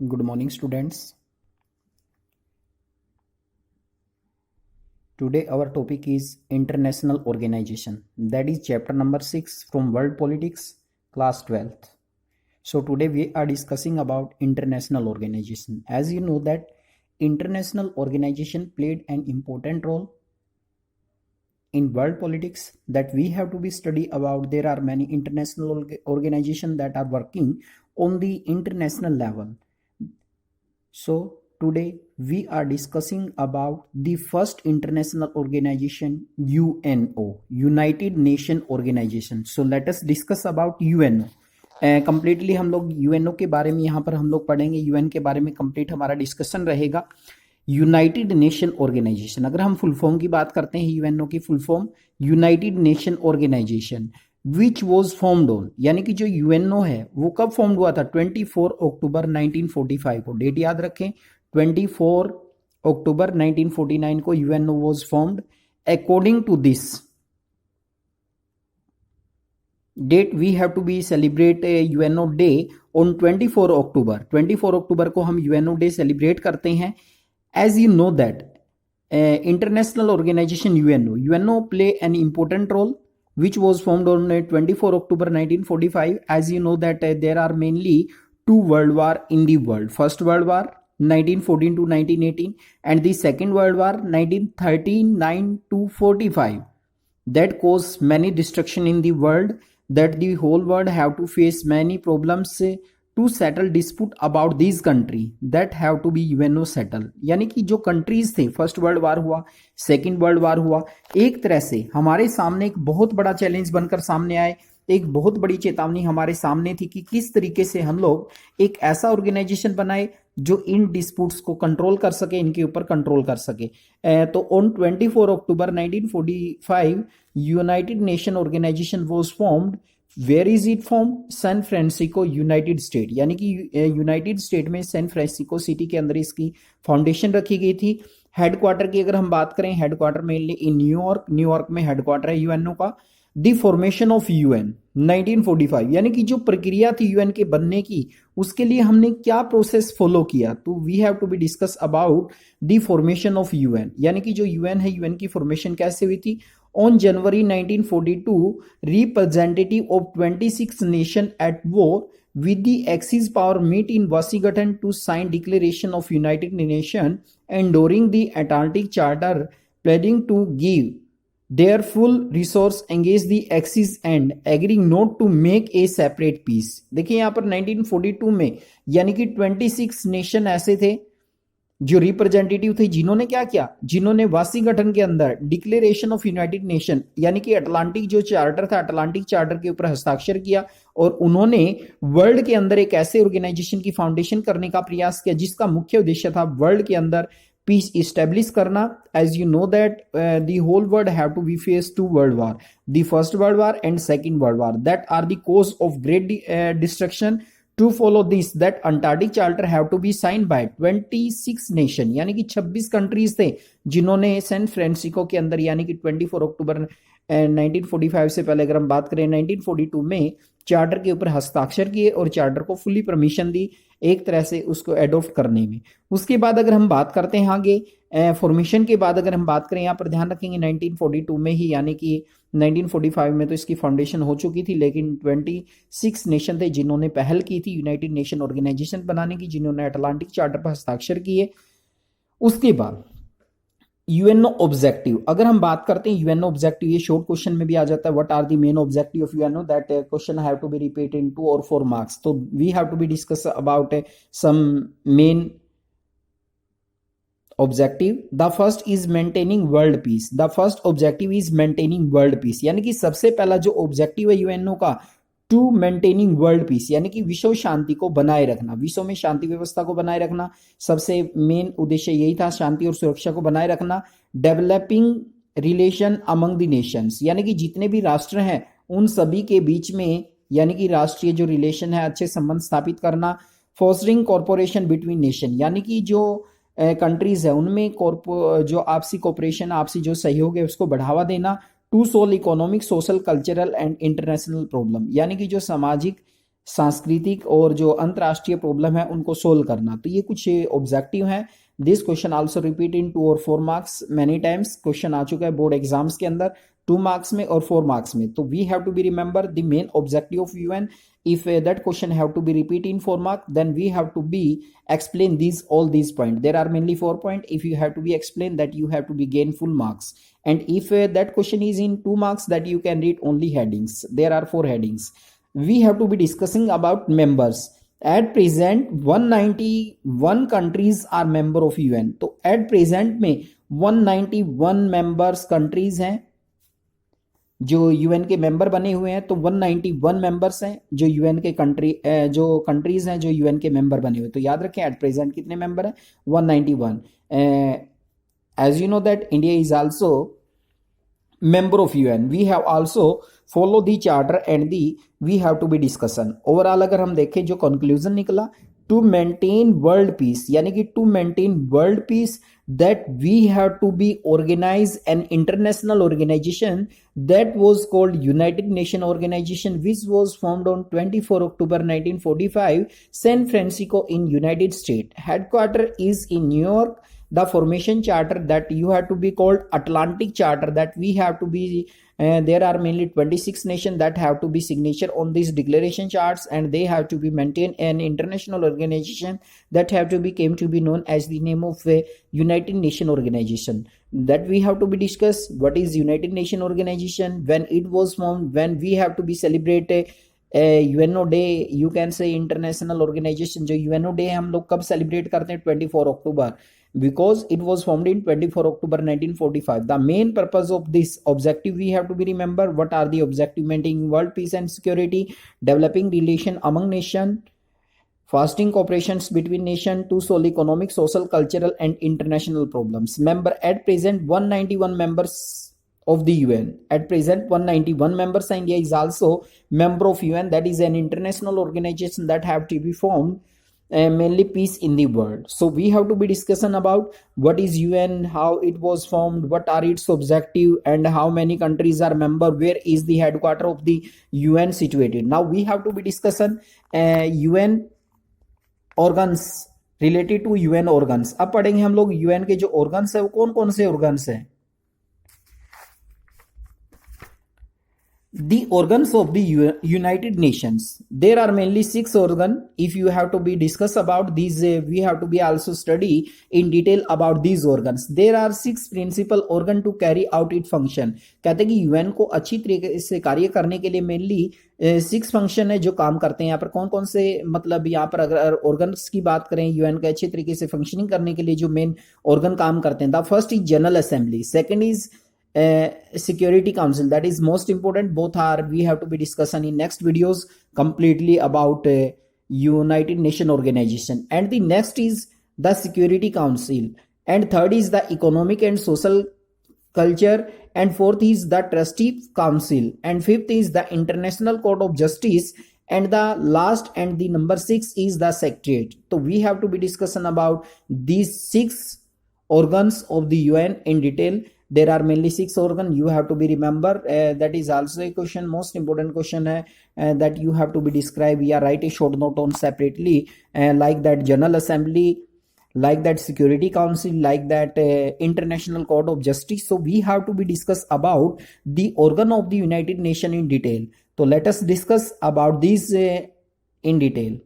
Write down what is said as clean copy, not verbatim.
Good morning, students. Today, our topic is international organization. That is chapter number 6 from World Politics, class 12th. So, today we are discussing about international organization. As you know, that international organization played an important role in world politics that we have to be study about. There are many international organizations that are working on the international level. So today we are discussing about the first international organization, UNO, United Nation Organization. So let us discuss about UNO. Completely हम लोग UNO के बारे में यहाँ पर हम लोग पढ़ेंगे, यूएन के बारे में कंप्लीट हमारा डिस्कशन रहेगा। यूनाइटेड नेशन ऑर्गेनाइजेशन, अगर हम फुल फॉर्म की बात करते हैं, यूएनओ की full form United Nation Organisation which was formed on, यानी कि जो यूएनओ है वो कब फॉर्म्ड हुआ था? 24 अक्टूबर 1945 को। डेट याद रखें, 24 अक्टूबर 1949 को UNO was formed. According to this date we have to be celebrate UNO day on 24 October. 24 October को हम यूएनओ डे सेलिब्रेट करते हैं। As you know that international organisation UNO play an important role which was formed on 24 October 1945. As you know that there are mainly two world war in the world. First World War 1914 to 1918 and the Second World War 1939 to 45. That caused many destruction in the world, that the whole world have to face many problems to settle dispute about these country that have to be UNO settle. यानी कि जो countries थे, first world वार हुआ, second world वार हुआ, एक तरह से हमारे सामने एक बहुत बड़ा चैलेंज बनकर सामने आए, एक बहुत बड़ी चेतावनी हमारे सामने थी कि किस तरीके से हम लोग एक ऐसा ऑर्गेनाइजेशन बनाए जो इन डिस्प्यूट्स को कंट्रोल कर सके, इनके ऊपर कंट्रोल कर सके। तो on 24 October 1945 United Nation Organisation was formed. Where is it form? San Francisco, United State, यानी कि यूनाइटेड स्टेट में सैन फ्रांसिस्को सिटी के अंदर इसकी फाउंडेशन रखी गई थी। हेडक्वार्टर की अगर हम बात करें, headquarter mainly in New York, New York में हेडक्वार्टर है यूएनओ का। द फॉर्मेशन ऑफ यूएन 1945, यानी कि जो प्रक्रिया थी यूएन के बनने की, उसके लिए हमने क्या प्रोसेस फॉलो किया, तो we have to be discuss about the formation of UN. यानी कि जो यूएन है, यूएन की फॉर्मेशन कैसे हुई थी? On January 1942, representative of 26 nations at war with the Axis power meet in Washington to sign Declaration of United Nations endorsing the Atlantic Charter, pledging to give their full resource engage the Axis and agreeing not to make a separate peace। देखिए यहाँ पर 1942 में यानी कि 26 nation ऐसे थे जो representative थे, जिन्होंने क्या किया, जिन्होंने वाशिंगटन के अंदर डिक्लेरेशन ऑफ यूनाइटेड नेशन यानी कि अटलांटिक जो चार्टर था, अटलांटिक चार्टर के ऊपर हस्ताक्षर किया और उन्होंने वर्ल्ड के अंदर एक ऐसे ऑर्गेनाइजेशन की फाउंडेशन करने का प्रयास किया जिसका मुख्य उद्देश्य था वर्ल्ड के अंदर पीस इस्टेब्लिश करना। As you know that the whole world have to be face to world war, the first world war and second world war, that are the cause of great destruction. To follow this, that Antarctic Charter have to be signed by 26 nation, यानी कि 26 countries थे जिन्होंने San Francisco के अंदर, यानी कि 24 October 1945 से पहले अगर हम बात करें 1942 में चार्टर के ऊपर हस्ताक्षर किए और चार्टर को फुली परमिशन दी एक तरह से उसको एडॉप्ट करने में। उसके बाद अगर हम बात करते हैं आगे फॉर्मेशन के बाद, अगर हम बात करें यहाँ पर ध्यान रखेंगे 1942 में ही, यानी कि 1945 में तो इसकी फाउंडेशन हो चुकी थी, लेकिन 26 नेशन थे जिन्होंने पहल की थी यूनाइटेड नेशन ऑर्गेनाइजेशन बनाने की, जिन्होंने अटलांटिक चार्टर पर हस्ताक्षर किए। उसके बाद यूएनओ ऑब्जेक्टिव, अगर हम बात करते हैं यूएनओ ऑब्जेक्टिव, ये शॉर्ट क्वेश्चन में भी आ जाता है, what are the main objective of UNO, that question have to be repeated in 2 or 4 marks. तो we have to be discuss about some main objective. The first is maintaining world peace, the first objective is maintaining world peace, यानी कि सबसे पहला जो objective है UNO का, to maintaining world peace, यानी कि विश्व शांति को बनाए रखना, विश्व में शांति व्यवस्था को बनाए रखना, सबसे मेन उद्देश्य यही था, शांति और सुरक्षा को बनाए रखना। Developing relation among the Nations, यानी कि जितने भी राष्ट्र हैं उन सभी के बीच में, यानी कि राष्ट्रीय जो रिलेशन है, अच्छे संबंध स्थापित करना। फोस्टरिंग कॉर्पोरेशन बिटवीन नेशन, यानी कि जो कंट्रीज है उनमें जो आपसी कॉपरेशन, आपसी जो सहयोग है उसको बढ़ावा देना। To solve economic, social, cultural and international problem, यानी कि जो सामाजिक, सांस्कृतिक और जो अंतर्राष्ट्रीय प्रॉब्लम है उनको सोल्व करना। तो ये कुछ ऑब्जेक्टिव हैं। This question also repeat in 2 और 4 मार्क्स मैनी टाइम्स। क्वेश्चन आ चुका है बोर्ड एग्जाम्स के अंदर 2 मार्क्स में और 4 मार्क्स में। तो we have to be remember the main objective of UN. if that question have to be repeat in 4 mark, then we have to be explain these all these point. There are mainly 4 point. If you have to be explained, that you have to be gain full marks. And if that question is in 2 marks, that you can read only headings. There are 4 headings. We have to be discussing about members. At present 191 countries are member of UN. तो at present में 191 members countries हैं जो UN के member बने हुए हैं। तो 191 members हैं जो यूएन के जो कंट्रीज हैं जो यूएन के मेंबर बने हुए। तो याद रखें एट प्रेजेंट कितने मेंबर हैं 191। As you know that India is also member of UN. We have also follow the charter and we have to be discussion. Overall अगर हम देखें जो conclusion निकला, to maintain world peace, यानी कि to maintain world peace, that we have to be organize an international organization that was called United Nations Organization, which was formed on 24 October 1945, San Francisco in United States. Headquarter is in New York. The formation charter that you have to be called Atlantic Charter, that we have to be there are mainly 26 nations that have to be signature on these declaration charts, and they have to be maintain an international organization that have to be came to be known as the name of United Nations Organization. That we have to be discuss what is United Nations Organization, when it was formed, when we have to be celebrate UNO day, you can say international organisation. जो UNO day हम लोग कब celebrate करते हैं 24 अक्टूबर, because it was formed in 24 October 1945. The main purpose of this objective we have to be remember. What are the objective? Maintaining world peace and security, developing relation among nation, fostering cooperations between nation to solve economic, social, cultural and international problems. Member at present 191 members of the UN. At present 191 members. India is also member of UN. That is an international organization that have to be formed mainly peace in the world. So we have to be discussion about what is UN, how it was formed, what are its objective, and how many countries are member, where is the headquarter of the UN situated. Now we have to be discussion UN organs related to UN organs. अब पढ़ेंगे हम लोग UN के जो organs है वो कौन कौन से organs है। The organs of the United Nations, there are mainly 6 organs. If you have to be discuss about these, we have to be also study in detail about these organs. There are 6 principal organ to carry out its function. कहते हैं कि UN को अच्छी तरीके से कार्य करने के लिए मेनली 6 फंक्शन है जो काम करते हैं। यहाँ पर कौन कौन से, मतलब यहाँ पर अगर ऑर्गन्स की बात करें यूएन के अच्छी तरीके से फंक्शनिंग करने के लिए जो मेन ऑर्गन काम करते हैं, the first is general assembly, second is Security Council, that is most important. Both are we have to be discussing in next videos completely about United Nations Organization. And the next is the Security Council, and third is the Economic and Social Culture, and fourth is the Trustee Council, and fifth is the International Court of Justice, and the last and the number 6 is the Secretariat. So we have to be discussing about these 6 organs of the UN in detail. There are mainly 6 organ you have to be remember. That is also a question, most important question hai that you have to be describe. Yeah, write a short note on separately, like that General Assembly, like that Security Council, like that International Court of Justice. So we have to be discuss about the organ of the United Nations in detail. So let us discuss about these in detail.